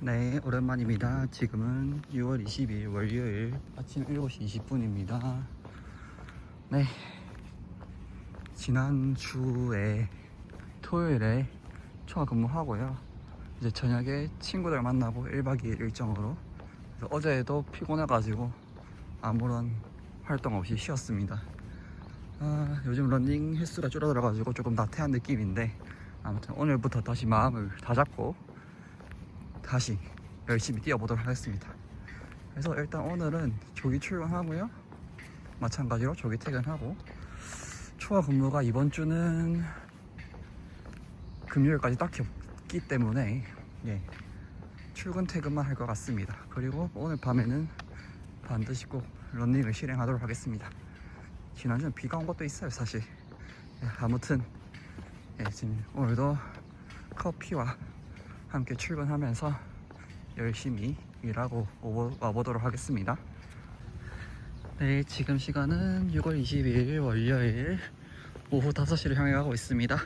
네, 오랜만입니다. 지금은 6월 20일 월요일 아침 7시 20분입니다. 네, 지난주에 토요일에 총화 근무하고요. 이제 저녁에 친구들 만나고 1박 2일 일정으로. 그래서 어제도 피곤해가지고 아무런 활동 없이 쉬었습니다. 요즘 러닝 횟수가 줄어들어가지고 조금 나태한 느낌인데, 아무튼 오늘부터 다시 마음을 다잡고 다시 열심히 뛰어보도록 하겠습니다. 그래서 일단 오늘은 조기 출근하고요, 마찬가지로 조기 퇴근하고, 초과 근무가 이번 주는 금요일까지 딱히 없기 때문에 출근 퇴근만 할 것 같습니다. 그리고 오늘 밤에는 반드시 꼭 러닝을 실행하도록 하겠습니다. 지난주는 비가 온 것도 있어요 사실. 아무튼 지금 오늘도 커피와 함께 출근하면서 열심히 일하고 와보도록 하겠습니다. 네, 지금 시간은 6월 22일 월요일 오후 5시를 향해 가고 있습니다.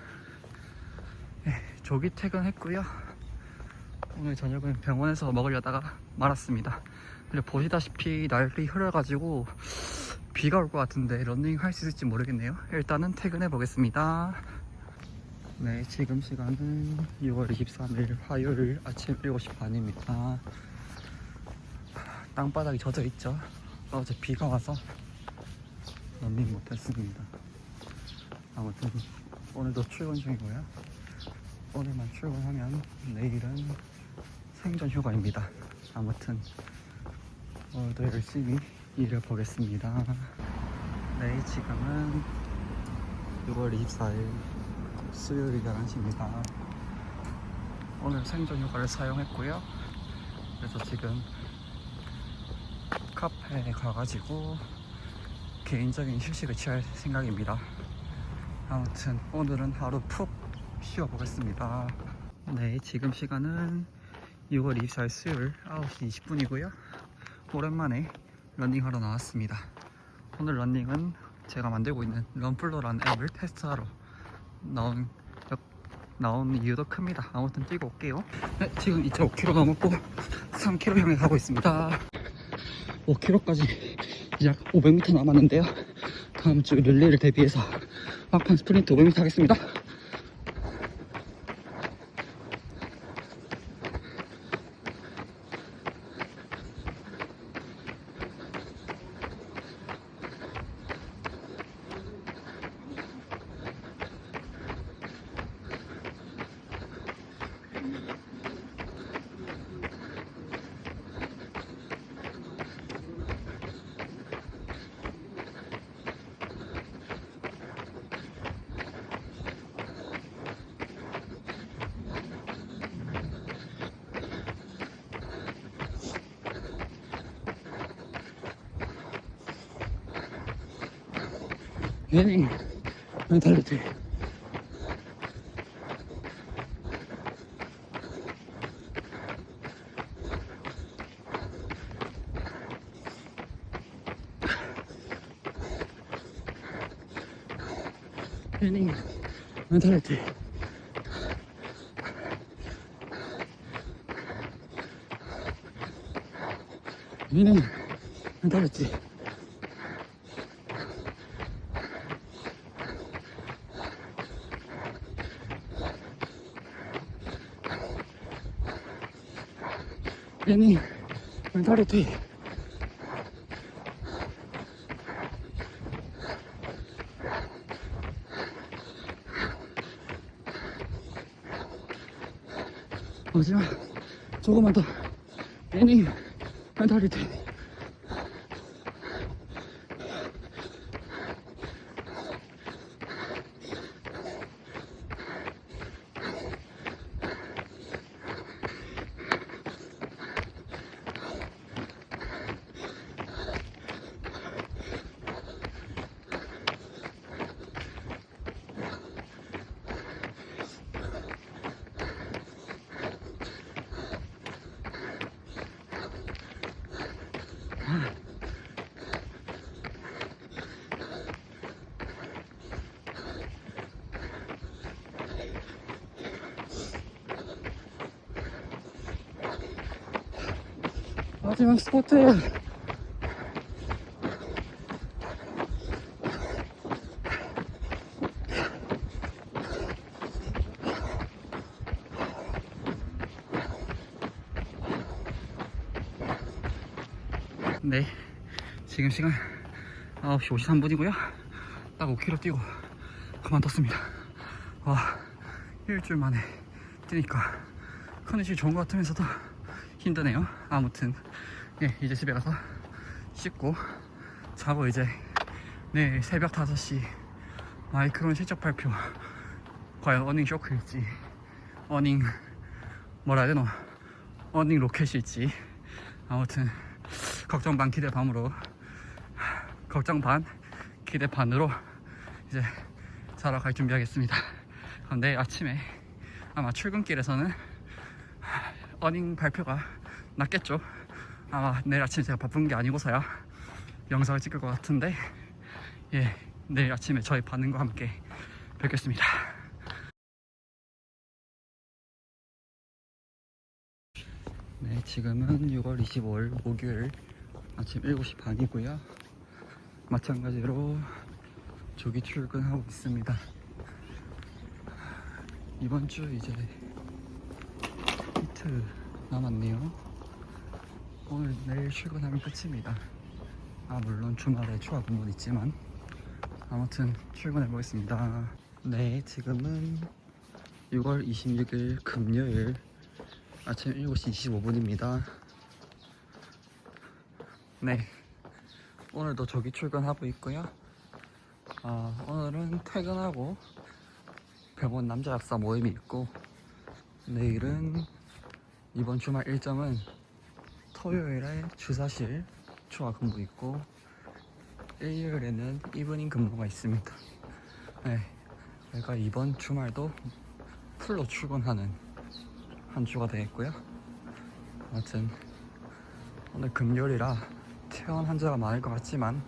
조기 퇴근했고요. 오늘 저녁은 병원에서 먹으려다가 말았습니다. 근데 보시다시피 날이 흐려가지고 비가 올 것 같은데 러닝 할 수 있을지 모르겠네요. 일단은 퇴근해 보겠습니다. 네, 지금 시간은 6월 23일 화요일 아침 7시 반입니다. 땅바닥이 젖어 있죠. 어제 비가 와서 러닝 못했습니다. 아무튼 오늘도 출근 중이고요. 오늘만 출근하면 내일은 생존 휴가입니다. 아무튼 오늘도 열심히 일해 보겠습니다. 네, 지금은 6월 24일 수요일 11시입니다. 오늘 생존 휴가를 사용했고요. 그래서 지금 카페에 가가지고 개인적인 휴식을 취할 생각입니다. 아무튼 오늘은 하루 푹 쉬어보겠습니다. 네, 지금 시간은 6월 24일 수요일 9시 20분이고요 오랜만에 러닝하러 나왔습니다. 오늘 러닝은 제가 만들고 있는 런플러라는 앱을 테스트하러 나온 이유도 큽니다. 아무튼 뛰고 올게요. 네, 지금 2.5km 넘었고 3km 향해 가고 있습니다. 5km까지 약 500m 남았는데요. 다음 주 릴레이를 대비해서 막판 스프린트 500m 하겠습니다. 러닝 멘탈리티. 러닝 멘탈리티. 러닝 멘탈리티. 러닝 멘탈리티. 마지막 조금만 더. 러닝 멘탈리티. 마지막 스포트. 네, 지금 시간 9시 53분이고요 딱 5km 뛰고 그만뒀습니다. 와, 일주일 만에 뛰니까 컨디션이 좋은 것 같으면서도 힘드네요. 아무튼 예, 이제 집에 가서 씻고 자고 이제 내일 새벽 5시 마이크론 실적 발표, 과연 어닝 쇼크일지 어닝 뭐라 해야 되노, 어닝 로켓일지, 아무튼 걱정 반 기대 반으로, 걱정 반 기대 반으로 이제 자러 갈 준비하겠습니다. 그럼 내일 아침에 아마 출근길에서는 어닝 발표가 났겠죠. 아마 내일 아침 제가 바쁜 게 아니고서야 영상을 찍을 것 같은데, 예, 내일 아침에 저의 반응과 함께 뵙겠습니다. 네, 지금은 6월 25일 목요일 아침 7시 반이고요 마찬가지로 조기 출근하고 있습니다. 이번 주 이제 이틀 남았네요. 오늘 내일 출근하면 끝입니다. 물론 주말에 추가 근무는 있지만 아무튼 출근해 보겠습니다. 네, 지금은 6월 26일 금요일 아침 7시 25분입니다. 네, 오늘도 조기 출근하고 있고요. 오늘은 퇴근하고 병원 남자 약사 모임이 있고, 내일은 이번 주말 일정은 토요일에 주사실 추가 근무 있고, 일요일에는 이브닝 근무가 있습니다. 네, 그러니까 이번 주말도 풀로 출근하는 한 주가 되겠고요. 아무튼 오늘 금요일이라 퇴원 환자가 많을 것 같지만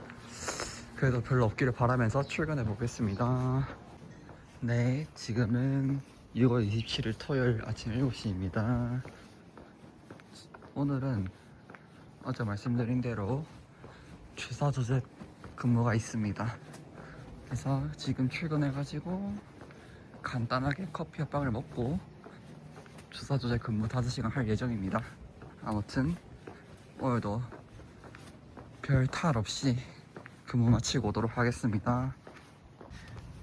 그래도 별로 없기를 바라면서 출근해 보겠습니다. 네, 지금은 6월 27일 토요일 아침 7시입니다. 오늘은 어제 말씀드린 대로 주사 조제 근무가 있습니다. 그래서 지금 출근해가지고 간단하게 커피 한 방을 먹고 주사 조제 근무 5시간 할 예정입니다. 아무튼 오늘도 별 탈 없이 근무 마치고 오도록 하겠습니다.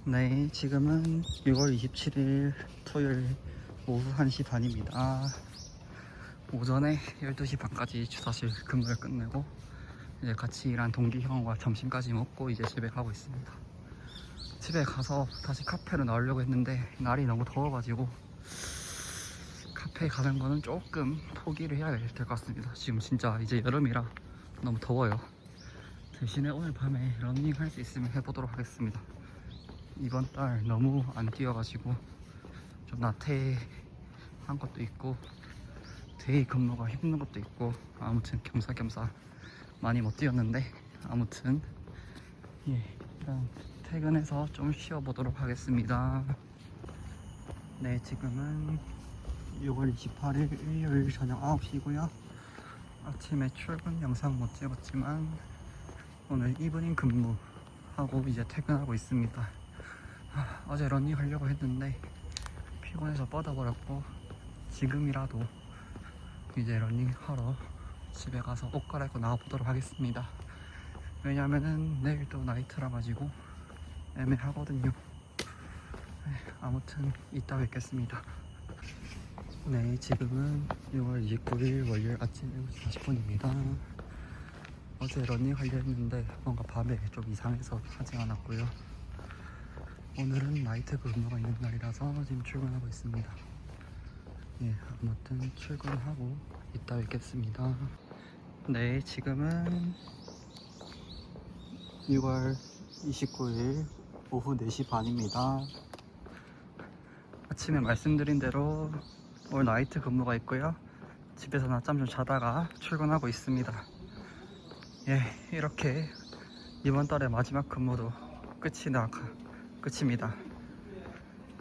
네, 지금은 6월 27일 토요일 오후 1시 반입니다. 오전에 12시 반까지 주사실 근무를 끝내고 이제 같이 일한 동기 형과 점심까지 먹고 이제 집에 가고 있습니다. 집에 가서 다시 카페로 나오려고 했는데 날이 너무 더워가지고 카페에 가는 거는 조금 포기를 해야 될 것 같습니다. 지금 진짜 이제 여름이라 너무 더워요. 대신에 오늘 밤에 러닝 할 수 있으면 해보도록 하겠습니다. 이번 달 너무 안 뛰어가지고 좀 나태한 것도 있고 데이 근무가 힘든 것도 있고, 아무튼 겸사겸사 많이 못 뛰었는데, 아무튼 예, 일단 퇴근해서 좀 쉬어보도록 하겠습니다. 네, 지금은 6월 28일 일요일 저녁 9시고요 아침에 출근 영상 못 찍었지만 오늘 이브닝 근무하고 이제 퇴근하고 있습니다. 어제 러닝 하려고 했는데 피곤해서 뻗어버렸고, 지금이라도 이제 러닝 하러 집에 가서 옷 갈아입고 나와보도록 하겠습니다. 왜냐면은 내일 또 나이트라 가지고 애매하거든요. 아무튼 이따 뵙겠습니다. 네, 지금은 6월 29일 월요일 아침 7시 40분입니다. 어제 러닝 하려 했는데 뭔가 밤에 좀 이상해서 하지 않았고요. 오늘은 나이트 근무가 있는 날이라서 지금 출근하고 있습니다. 예, 아무튼 출근하고 이따 뵙겠습니다. 네, 지금은 6월 29일 오후 4시 반입니다. 아침에 말씀드린 대로 오늘 나이트 근무가 있고요. 집에서 낮잠 좀 자다가 출근하고 있습니다. 예, 이렇게 이번 달의 마지막 근무도 끝입니다.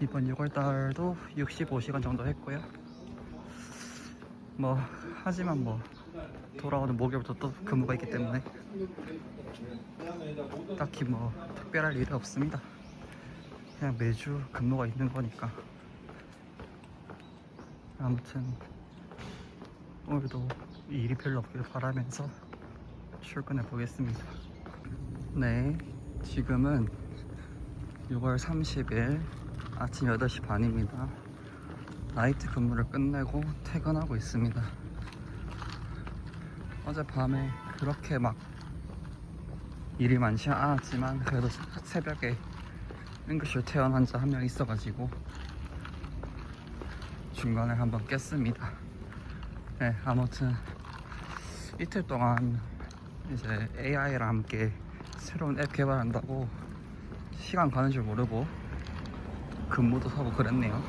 이번 6월달도 65시간 정도 했고요. 하지만 돌아오는 목요일부터 또 근무가 있기 때문에 딱히 뭐 특별할 일이 없습니다. 그냥 매주 근무가 있는 거니까. 아무튼 오늘도 일이 별로 없길 바라면서 출근해 보겠습니다. 네, 지금은 6월 30일 아침 8시 반입니다. 나이트 근무를 끝내고 퇴근하고 있습니다. 어젯밤에 그렇게 막 일이 많지 않았지만 그래도 새벽에 응급실 퇴원 환자 한 명 있어가지고 중간에 한번 깼습니다. 네, 아무튼 이틀 동안 이제 AI랑 함께 새로운 앱 개발한다고 시간 가는 줄 모르고 근무도 하고 그랬네요.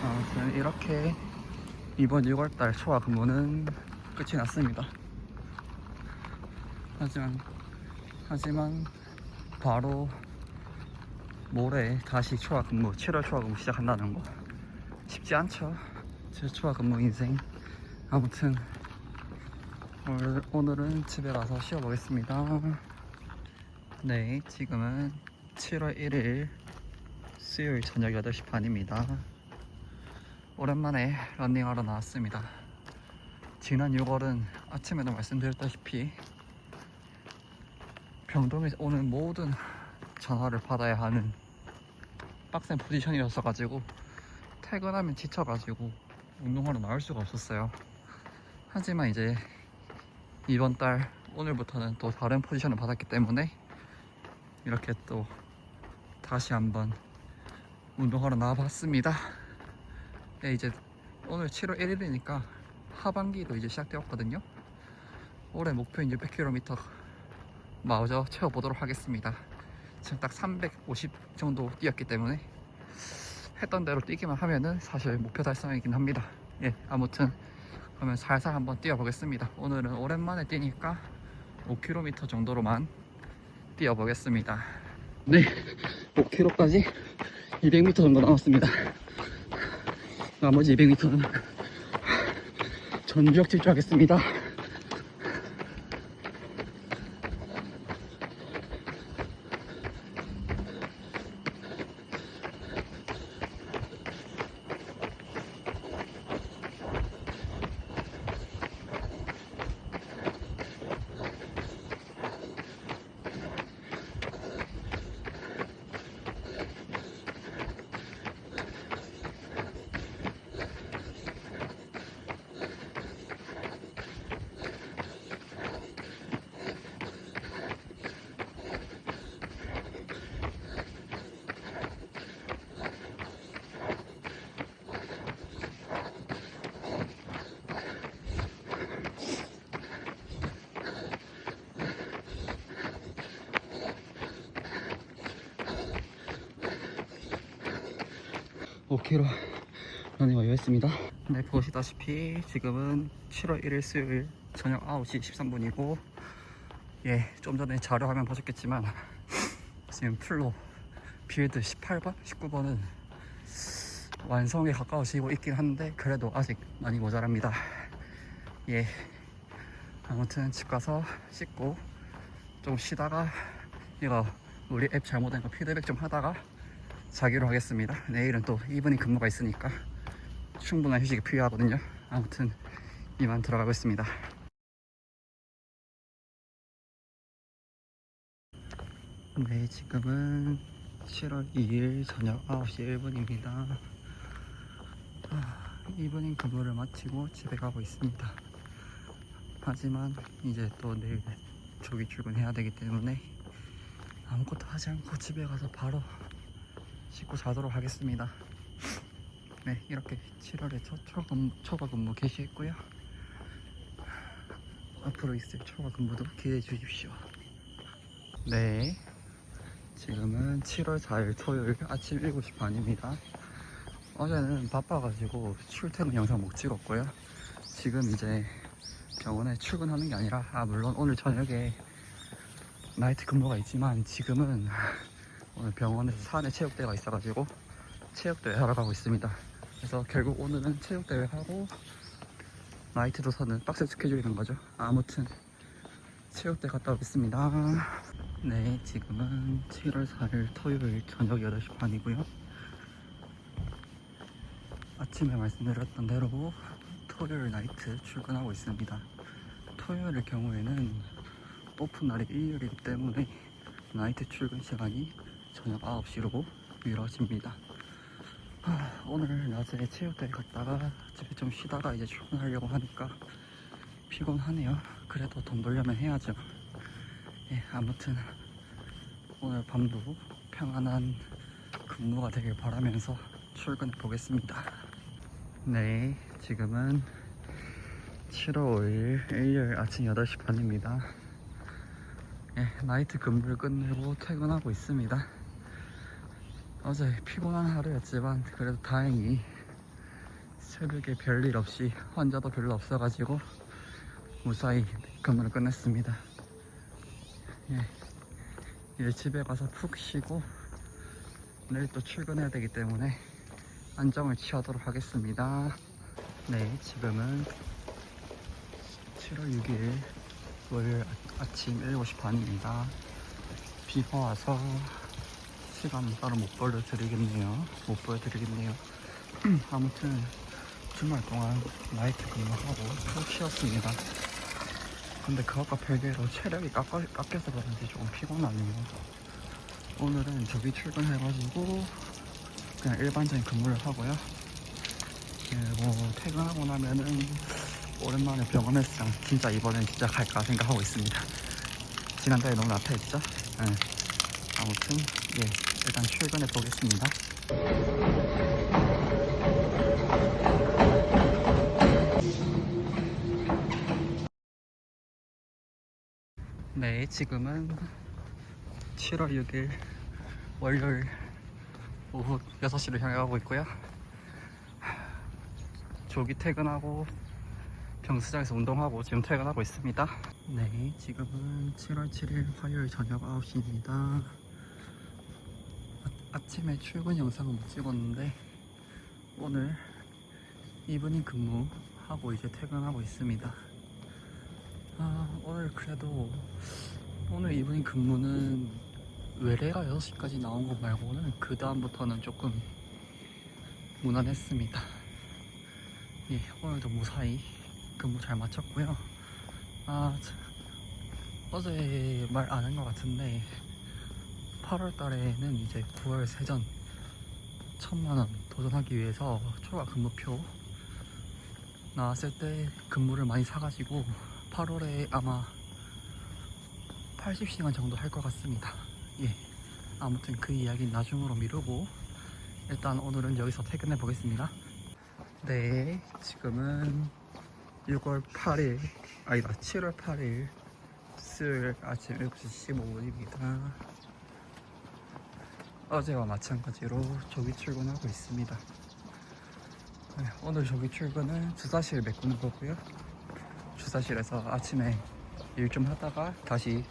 아무튼 이렇게 이번 6월달 초과 근무는 끝이 났습니다. 하지만 바로 모레 다시 초과 근무, 7월 초과 근무 시작한다는 거 쉽지 않죠. 제 초과 근무 인생. 아무튼 오늘은 집에 가서 쉬어보겠습니다. 네, 지금은 7월 1일 수요일 저녁 8시 반입니다. 오랜만에 러닝하러 나왔습니다. 지난 6월은 아침에도 말씀드렸다시피 병동에 오는 모든 전화를 받아야 하는 빡센 포지션이었어 가지고 퇴근하면 지쳐가지고 운동하러 나올 수가 없었어요. 하지만 이제 이번 달 오늘부터는 또 다른 포지션을 받았기 때문에 이렇게 또 다시 한번 운동하러 나와봤습니다. 네, 이제 오늘 7월 1일이니까 하반기도 이제 시작되었거든요. 올해 목표인 600km 마저 채워보도록 하겠습니다. 지금 딱 350 정도 뛰었기 때문에 했던 대로 뛰기만 하면은 사실 목표 달성이긴 합니다. 예, 아무튼 그러면 살살 한번 뛰어보겠습니다. 오늘은 오랜만에 뛰니까 5km 정도로만 뛰어보겠습니다. 네, 5km까지 200m 정도 남았습니다. 나머지 200m는 전주역 질주하겠습니다. (5km) 러닝 완료했습니다. 네, 보시다시피 지금은 7월 1일 수요일 저녁 9시 13분이고 예, 좀 전에 자료 화면 보셨겠지만 지금 풀로 빌드 18번, 19번은 완성에 가까워지고 있긴 한데 그래도 아직 많이 모자랍니다. 예, 아무튼 집 가서 씻고 좀 쉬다가 이거 우리 앱 잘못된 거 피드백 좀 하다가 자기로 하겠습니다. 내일은 또 이브닝 근무가 있으니까 충분한 휴식이 필요하거든요. 아무튼 이만 들어가고 있습니다. 네, 지금은 7월 2일 저녁 9시 1분입니다. 이브닝 근무를 마치고 집에 가고 있습니다. 하지만 이제 또 내일 조기 출근해야 되기 때문에 아무것도 하지 않고 집에 가서 바로 씻고 자도록 하겠습니다. 네, 이렇게 7월에 첫 초과 근무 개시했고요. 앞으로 있을 초과 근무도 기대해 주십시오. 네, 지금은 7월 4일 토요일 아침 7시 반입니다. 어제는 바빠가지고 출퇴근 영상 못 찍었고요. 지금 이제 병원에 출근하는 게 아니라 물론 오늘 저녁에 나이트 근무가 있지만 지금은 오늘 병원에서 사내 체육대회가 있어가지고 체육대회 하러 가고 있습니다. 그래서 결국 오늘은 체육대회 하고 나이트 도서는 빡세 스케줄이는 거죠. 아무튼 체육대 갔다 오겠습니다. 네, 지금은 7월 4일 토요일 저녁 8시 반이고요. 아침에 말씀드렸던 대로 토요일 나이트 출근하고 있습니다. 토요일의 경우에는 오픈날이 일요일이기 때문에 나이트 출근 시간이 저녁 9시로 미뤄집니다. 오늘 낮에 체육대회 갔다가 집에 좀 쉬다가 이제 출근하려고 하니까 피곤하네요. 그래도 돈 벌려면 해야죠. 예, 아무튼 오늘 밤도 평안한 근무가 되길 바라면서 출근해 보겠습니다. 네, 지금은 7월 5일 일요일 아침 8시 반입니다. 예, 나이트 근무를 끝내고 퇴근하고 있습니다. 어제 피곤한 하루였지만 그래도 다행히 새벽에 별일 없이 환자도 별로 없어가지고 무사히 근무를 끝냈습니다. 예, 이제 집에 가서 푹 쉬고 내일 또 출근해야 되기 때문에 안정을 취하도록 하겠습니다. 네, 지금은 7월 6일 월요일 아침 7시 반입니다. 비가 와서 시간 따로 못 보여드리겠네요. 아무튼 주말 동안 나이트 근무하고 푹 쉬었습니다. 근데 그것과 별개로 체력이 깎여서 그런지 조금 피곤하네요. 오늘은 저기 출근해가지고 그냥 일반적인 근무를 하고요. 그리고 퇴근하고 나면은 오랜만에 병원 헬스장 진짜 이번엔 진짜 갈까 생각하고 있습니다. 지난달에 너무 나태했죠? 네. 아무튼 예, 일단 출근해 보겠습니다. 네, 지금은 7월 6일 월요일 오후 6시를 향해 가고 있고요. 조기 퇴근하고 병수장에서 운동하고 지금 퇴근하고 있습니다. 네, 지금은 7월 7일 화요일 저녁 9시입니다. 아침에 출근 영상은 못 찍었는데 오늘 이브닝 근무하고 이제 퇴근하고 있습니다. 오늘 그래도 오늘 이브닝 근무는 외래가 6시까지 나온 거 말고는 그 다음부터는 조금 무난했습니다. 예, 오늘도 무사히 근무 잘 마쳤고요. 어제 말 안 한 것 같은데 8월 달에는 이제 9월 세전 1000만원 도전하기 위해서 초과 근무표 나왔을 때 근무를 많이 사가지고 8월에 아마 80시간 정도 할 것 같습니다. 예, 아무튼 그 이야기는 나중으로 미루고 일단 오늘은 여기서 퇴근해 보겠습니다. 네, 지금은 6월 8일 아니다 7월 8일 수요일 아침 7시 15분입니다. 어제와 마찬가지로 조기 출근하고 있습니다. 네, 오늘 조기 출근은 주사실 메꾸는 거고요. 주사실에서 아침에 일 좀 하다가 다시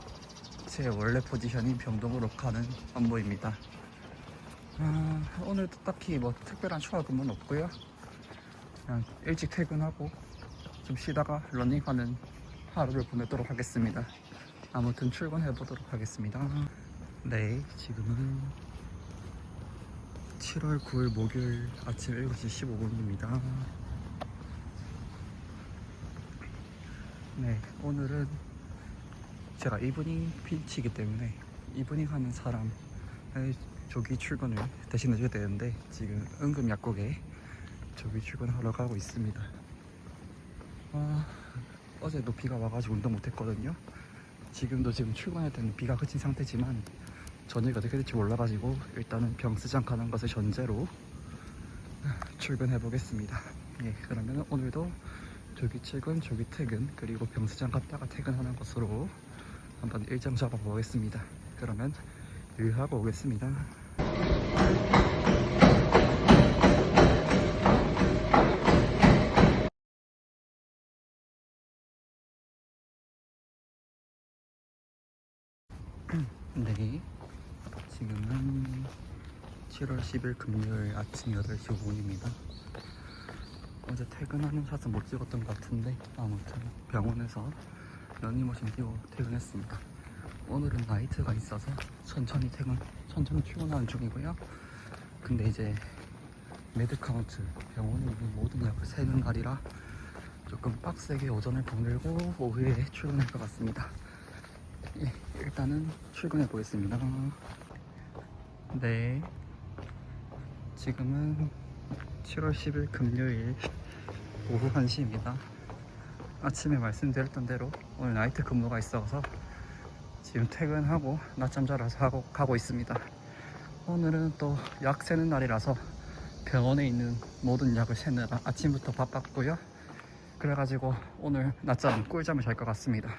제 원래 포지션인 병동으로 가는 업무입니다. 오늘도 딱히 뭐 특별한 추가 근무는 없고요. 그냥 일찍 퇴근하고 좀 쉬다가 러닝하는 하루를 보내도록 하겠습니다. 아무튼 출근해 보도록 하겠습니다. 네, 지금은 7월 9일 목요일 아침 7시 15분입니다. 네, 오늘은 제가 이브닝 핀치이기 때문에 이브닝 하는 사람의 조기 출근을 대신 해줘야 되는데 지금 응급 약국에 조기 출근하러 가고 있습니다. 어제도 비가 와가지고 운동 못했거든요. 지금 출근할 때는 비가 그친 상태지만 저녁이 어떻게 될지 몰라가지고 일단은 병스장 가는 것을 전제로 출근해 보겠습니다. 예, 그러면 오늘도 조기 출근, 조기 퇴근, 그리고 병스장 갔다가 퇴근하는 것으로 한번 일정 잡아 보겠습니다. 그러면 일하고 오겠습니다. 네, 지금은 7월 10일 금요일 아침 8시 5분입니다. 어제 퇴근하는 샷은 못 찍었던 것 같은데 아무튼 병원에서 러닝머신 뛰고 퇴근했습니다. 오늘은 나이트가 있어서 천천히 출근하는 중이고요. 근데 이제 메드카운트 병원에 있는 모든 약을 세는 날이라 조금 빡세게 오전을 보내고 오후에 출근할 것 같습니다. 예, 일단은 출근해 보겠습니다. 네, 지금은 7월 10일 금요일 오후 1시입니다. 아침에 말씀드렸던 대로 오늘 나이트 근무가 있어서 지금 퇴근하고 낮잠 자러 가고 있습니다. 오늘은 또 약 세는 날이라서 병원에 있는 모든 약을 세느라 아침부터 바빴고요. 그래가지고 오늘 낮잠 꿀잠을 잘 것 같습니다.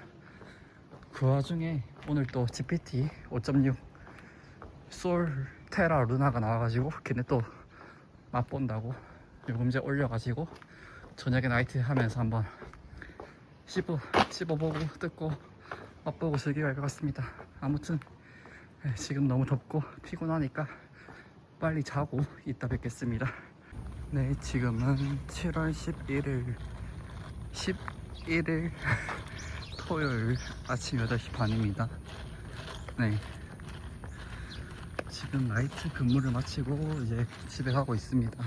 그 와중에 오늘 또 GPT 5.6 솔 테라 루나가 나와가지고 걔네 또 맛본다고 요금제 올려가지고 저녁에 나이트 하면서 한번 씹어보고 뜯고 맛보고 즐기고 할 것 같습니다. 아무튼 지금 너무 덥고 피곤하니까 빨리 자고 이따 뵙겠습니다. 네, 지금은 7월 11일 토요일 아침 8시 반입니다. 네, 지금 나이트 근무를 마치고 이제 집에 가고 있습니다.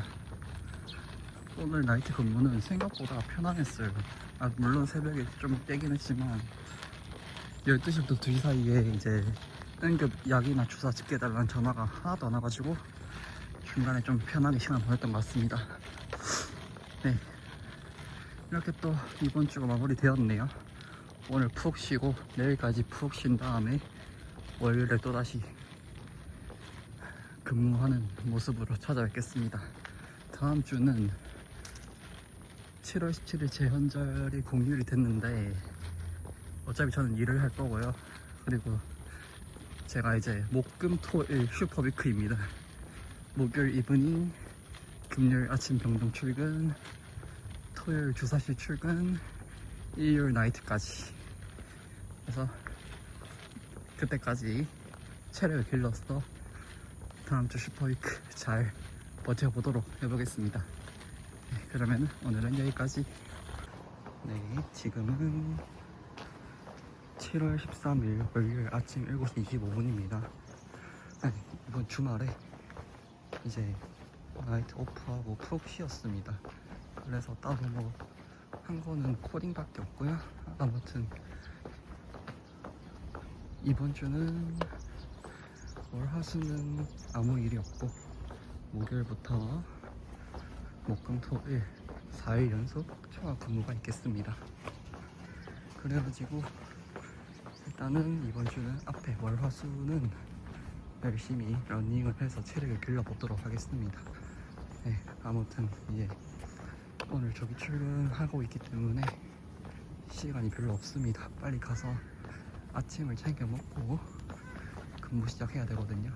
오늘 나이트 근무는 생각보다 편안했어요. 물론 새벽에 좀 깨긴 했지만 12시부터 2시 사이에 이제 응급 약이나 주사 집게달라는 전화가 하나도 안 와가지고 중간에 좀 편하게 시간 보냈던 것 같습니다. 네, 이렇게 또 이번 주가 마무리 되었네요. 오늘 푹 쉬고 내일까지 푹 쉰 다음에 월요일에 또다시 근무하는 모습으로 찾아뵙겠습니다. 다음 주는 7월 17일 재헌절이 공휴일이 됐는데 어차피 저는 일을 할 거고요. 그리고 제가 이제 목금토일 슈퍼위크입니다. 목요일 이브닝, 금요일 아침 병동 출근, 토요일 주사실 출근, 일요일 나이트까지. 그래서 그때까지 체력을 길러서 다음 주 슈퍼위크 잘 버텨보도록 해보겠습니다. 네, 그러면 오늘은 여기까지. 네, 지금은 7월 13일 월요일 아침 7시 25분입니다. 이번 주말에 이제 나이트 오프하고 푹 쉬었습니다. 그래서 따로 뭐 한 거는 코딩밖에 없고요. 아무튼 이번 주는 월화수는 아무 일이 없고 목요일부터 목금토일 4일 연속 총합 근무가 있겠습니다. 그래가지고 일단은 이번 주는 앞에 월화수는 열심히 러닝을 해서 체력을 길러보도록 하겠습니다. 네, 아무튼 이제 오늘 저기 출근하고 있기 때문에 시간이 별로 없습니다. 빨리 가서 아침을 챙겨 먹고 근무 시작해야 되거든요.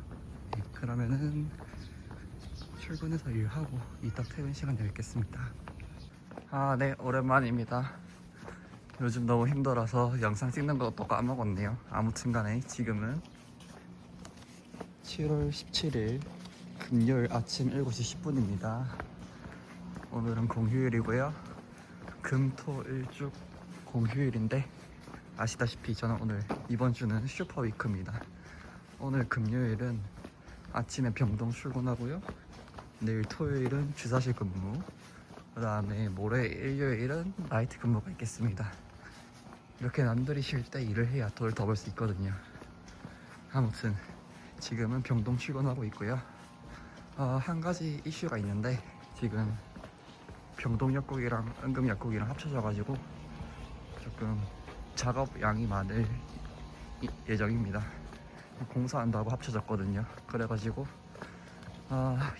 네, 그러면은 출근해서 일하고 이따 퇴근 시간에 뵙겠습니다. 네, 오랜만입니다. 요즘 너무 힘들어서 영상 찍는 것도 까먹었네요. 아무튼 간에 지금은 7월 17일 금요일 아침 7시 10분입니다. 오늘은 공휴일이고요. 금토일쭉 공휴일인데 아시다시피 저는 오늘 이번 주는 슈퍼위크입니다. 오늘 금요일은 아침에 병동 출근하고요. 내일 토요일은 주사실 근무, 그 다음에 모레 일요일은 나이트 근무가 있겠습니다. 이렇게 남들이 쉴 때 일을 해야 돈을 더 벌 수 있거든요. 아무튼 지금은 병동 출근하고 있고요. 한 가지 이슈가 있는데 지금 병동약국이랑 응급약국이랑 합쳐져가지고 조금 작업량이 많을 예정입니다. 공사한다고 합쳐졌거든요. 그래가지고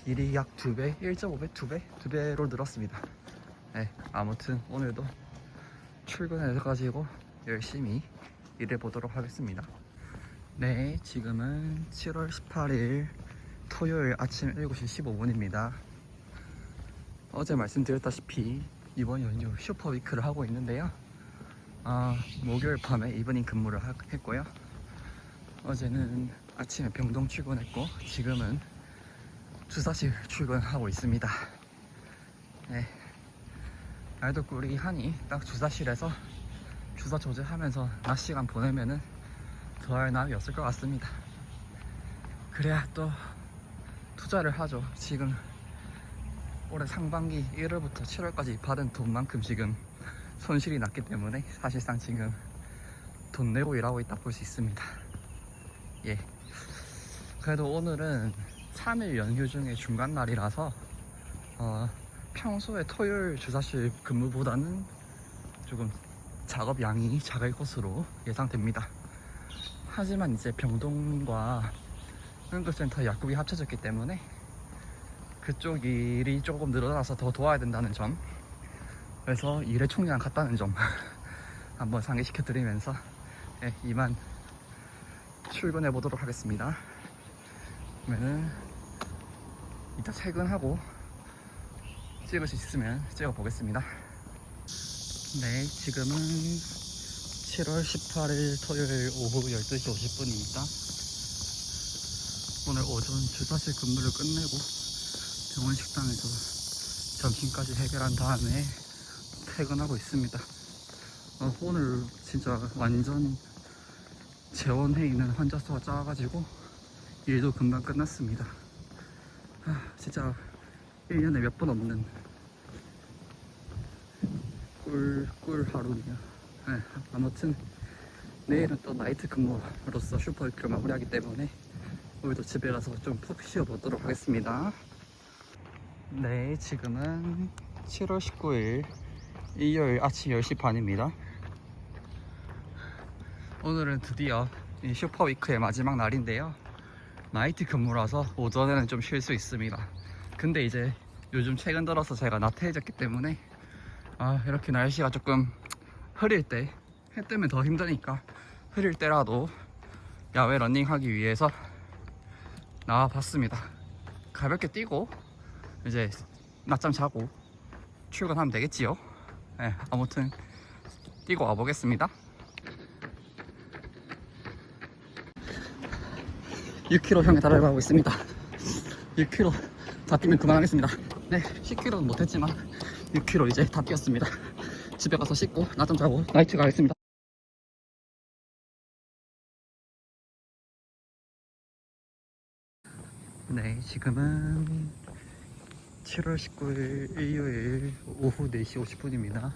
일이 약 2배, 1.5배, 2배로 늘었습니다. 네, 아무튼 오늘도 출근해가지고 열심히 일해보도록 하겠습니다. 네, 지금은 7월 18일 토요일 아침 7시 15분입니다. 어제 말씀드렸다시피 이번 연휴 슈퍼위크를 하고 있는데요. 목요일 밤에 이브닝 근무를 했고요. 어제는 아침에 병동 출근했고 지금은 주사실 출근하고 있습니다. 네, 날도 꾸리하니 딱 주사실에서 주사 조제하면서 낮 시간 보내면은 더할 나위 없을 것 같습니다. 그래야 또 투자를 하죠. 지금 올해 상반기 1월부터 7월까지 받은 돈만큼 지금 손실이 났기 때문에 사실상 지금 돈 내고 일하고 있다 볼 수 있습니다. 예. 그래도 오늘은 3일 연휴 중에 중간 날이라서 평소에 토요일 주사실 근무보다는 조금 작업 양이 작을 것으로 예상됩니다. 하지만 이제 병동과 응급센터 약국이 합쳐졌기 때문에 그쪽 일이 조금 늘어나서 더 도와야 된다는 점, 그래서 일의 총량 같다는 점 한번 상기시켜 드리면서 이만 출근해 보도록 하겠습니다. 그러면은 이따 퇴근하고 찍을 수 있으면 찍어 보겠습니다. 네, 지금은 7월 18일 토요일 오후 12시 50분입니다. 오늘 오전 주사실 근무를 끝내고 병원 식당에서 점심까지 해결한 다음에 퇴근하고 있습니다. 오늘 진짜 완전 재원해 있는 환자 수가 작아가지고 일도 금방 끝났습니다. 진짜 1년에 몇 번 없는 꿀 하루네요. 아무튼 내일은 또 나이트 근무로서 슈퍼위크를 마무리하기 때문에 오늘도 집에 가서 좀 푹 쉬어보도록 하겠습니다. 네, 지금은 7월 19일 일요일 아침 10시 반입니다. 오늘은 드디어 이 슈퍼위크의 마지막 날인데요. 나이트 근무라서 오전에는 좀 쉴 수 있습니다. 근데 이제 요즘 최근 들어서 제가 나태해졌기 때문에 이렇게 날씨가 조금 흐릴 때, 해 뜨면 더 힘드니까 흐릴 때라도 야외 러닝하기 위해서 나와봤습니다. 가볍게 뛰고 이제 낮잠 자고 출근하면 되겠지요. 아무튼 뛰고 와보겠습니다. 6km 향해 달려가고 있습니다. 6km 다 뛰면 그만하겠습니다. 네, 10km는 못했지만 6km 이제 다 뛰었습니다. 집에 가서 씻고 낮잠 자고 나이트 가겠습니다. 네, 지금은 7월 19일 일요일 오후 4시 50분입니다.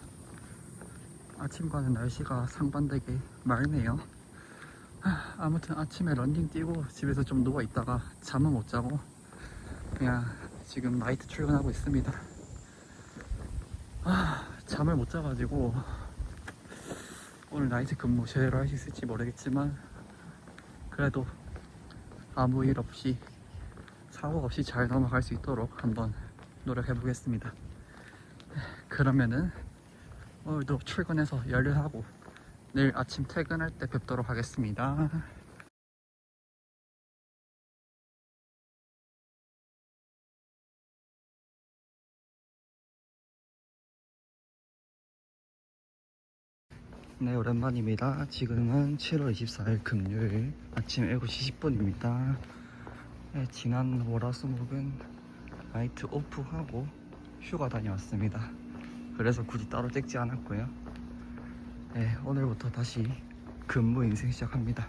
아침과는 날씨가 상반되게 맑네요. 아무튼 아침에 런닝 뛰고 집에서 좀 누워 있다가 잠은 못 자고 그냥 지금 나이트 출근하고 있습니다. 잠을 못 자가지고 오늘 나이트 근무 제대로 할 수 있을지 모르겠지만 그래도 아무 일 없이 사고 없이 잘 넘어갈 수 있도록 한번 노력해 보겠습니다. 그러면은 오늘도 출근해서 열일하고 내일 아침 퇴근할 때 뵙도록 하겠습니다. 네, 오랜만입니다. 지금은 7월 24일 금요일 아침 7시 10분입니다. 네, 지난 월화수목은 나이트 오프하고 휴가 다녀왔습니다. 그래서 굳이 따로 찍지 않았고요. 네, 오늘부터 다시 근무 인생 시작합니다.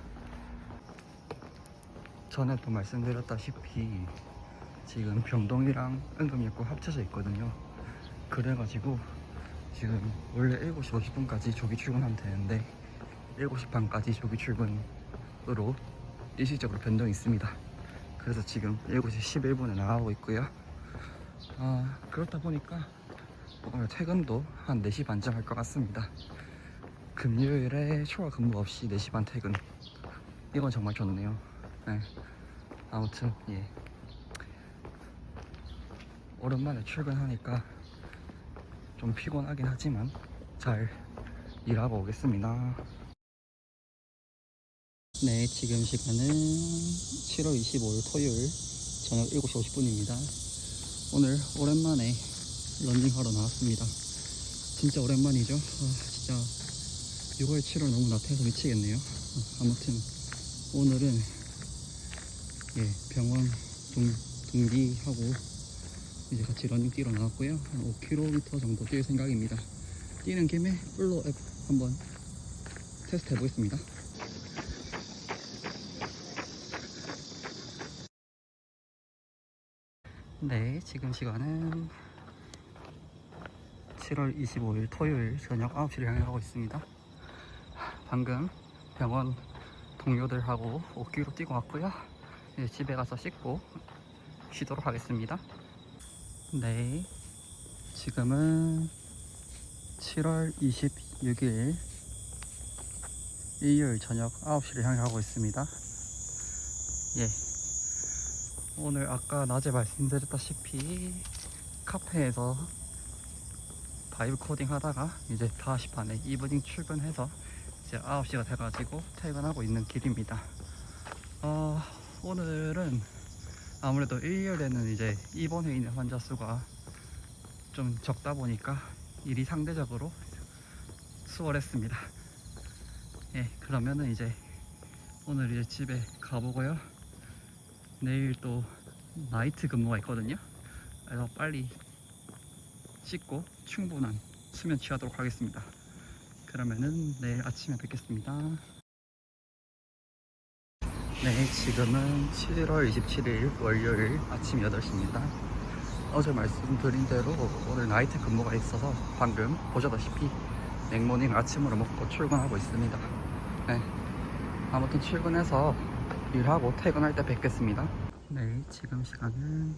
전에 또 말씀드렸다시피 지금 병동이랑 응급약국 합쳐져 있거든요. 그래가지고 지금 원래 7시 50분까지 조기 출근하면 되는데 7시 반까지 조기 출근으로 일시적으로 변동이 있습니다. 그래서 지금 7시 11분에 나가고 있고요. 그렇다 보니까 오늘 퇴근도 한 4시 반쯤 할 것 같습니다. 금요일에 초과 근무 없이 4시 반 퇴근, 이건 정말 좋네요. 네. 아무튼 오랜만에 출근하니까 좀 피곤하긴 하지만 잘 일하고 오겠습니다. 네, 지금 시간은 7월 25일 토요일 저녁 7시 50분입니다. 오늘 오랜만에 런닝하러 나왔습니다. 진짜 오랜만이죠. 진짜 6월 7월 너무 나태해서 미치겠네요. 아무튼 오늘은 병원 동기하고 이제 같이 러닝 뛰러 나왔고요. 한 5km 정도 뛸 생각입니다. 뛰는 김에 플로 앱 한번 테스트 해보겠습니다. 네, 지금 시간은 7월 25일 토요일 저녁 9시를 향해 가고 있습니다. 방금 병원 동료들하고 5km 뛰고 왔고요. 이제 집에 가서 씻고 쉬도록 하겠습니다. 네, 지금은 7월 26일 일요일 저녁 9시를 향해 가고 있습니다. 예, 오늘 아까 낮에 말씀드렸다시피 카페에서 바이브 코딩 하다가 이제 5시 반에 이브닝 출근해서 이제 9시가 돼가지고 퇴근하고 있는 길입니다. 오늘은 아무래도 일요일에는 이제 입원해 있는 환자 수가 좀 적다 보니까 일이 상대적으로 수월했습니다. 예, 그러면은 이제 오늘 이제 집에 가보고요. 내일 또 나이트 근무가 있거든요. 그래서 빨리 씻고 충분한 수면 취하도록 하겠습니다. 그러면은 내일 아침에 뵙겠습니다. 네, 지금은 7월 27일 월요일 아침 8시입니다. 어제 말씀드린 대로 오늘 나이트 근무가 있어서 방금 보셨다시피 맥모닝 아침으로 먹고 출근하고 있습니다. 네, 아무튼 출근해서 일하고 퇴근할 때 뵙겠습니다. 네, 지금 시간은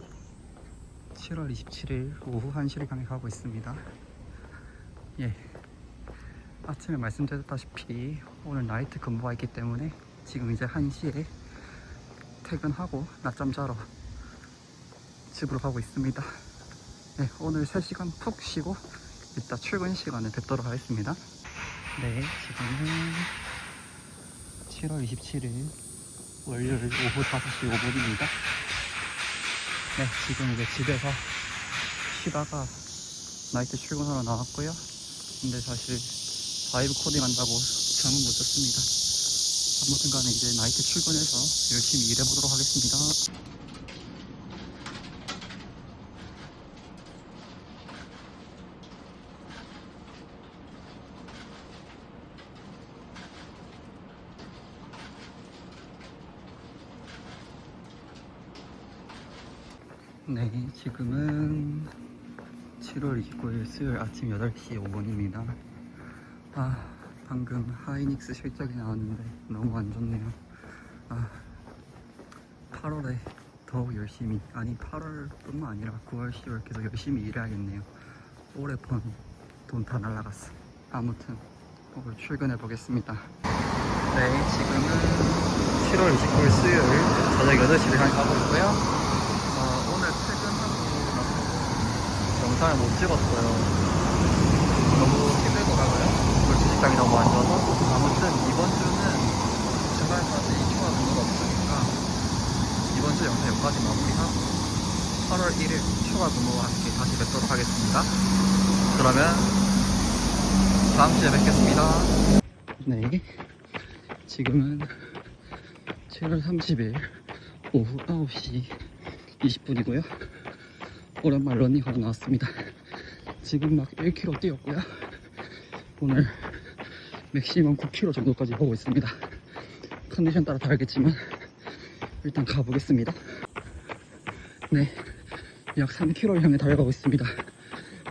7월 27일 오후 1시를 향해 가고 있습니다. 예, 아침에 말씀드렸다시피 오늘 나이트 근무가 있기 때문에 지금 이제 1시에 퇴근하고 낮잠 자러 집으로 가고 있습니다. 네, 오늘 3시간 푹 쉬고 이따 출근 시간에 뵙도록 하겠습니다. 네, 지금은 7월 27일 월요일 오후 5시 5분입니다. 네, 지금 이제 집에서 쉬다가 나이트 출근하러 나왔고요. 근데 사실 바이브 코딩 한다고 잠은 못 잤습니다. 아무튼 간에 이제 나이트 출근해서 열심히 일해보도록 하겠습니다. 네, 지금은 7월 29일 수요일 아침 8시 5분입니다. 방금 하이닉스 실적이 나왔는데 너무 안 좋네요. 8월에 더욱 열심히, 아니 8월뿐만 아니라 9월, 10월 계속 열심히 일해야겠네요. 올해 번 돈 다 날라갔어. 아무튼 오늘 출근해 보겠습니다. 네, 지금은 7월 29일 수요일 저녁 8시를 향해 가고 있고요. 오늘 퇴근하고 나서 영상을 못 찍었어요. 너무 힘들더라고요. 주식장이 너무 안 좋아서. 아무튼 이번 주는 주말까지 휴가 근무가 없으니까 이번 주 영상 여기까지 마무리하고 8월 1일 휴가 근무와 함께 다시 뵙도록 하겠습니다. 그러면 다음 주에 뵙겠습니다. 네, 지금은 7월 30일 오후 9시 20분이고요 오랜만에 러닝하러 나왔습니다. 지금 막 1km 뛰었고요. 오늘 맥시멈 9km 정도까지 보고 있습니다. 컨디션 따라 다르겠지만 일단 가보겠습니다. 네, 약 3km를 향해 달려가고 있습니다.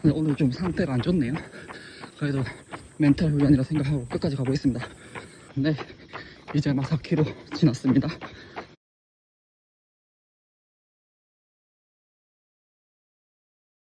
근데 오늘 좀 상태가 안 좋네요. 그래도 멘탈 훈련이라 생각하고 끝까지 가보겠습니다. 네, 이제 막 4km 지났습니다.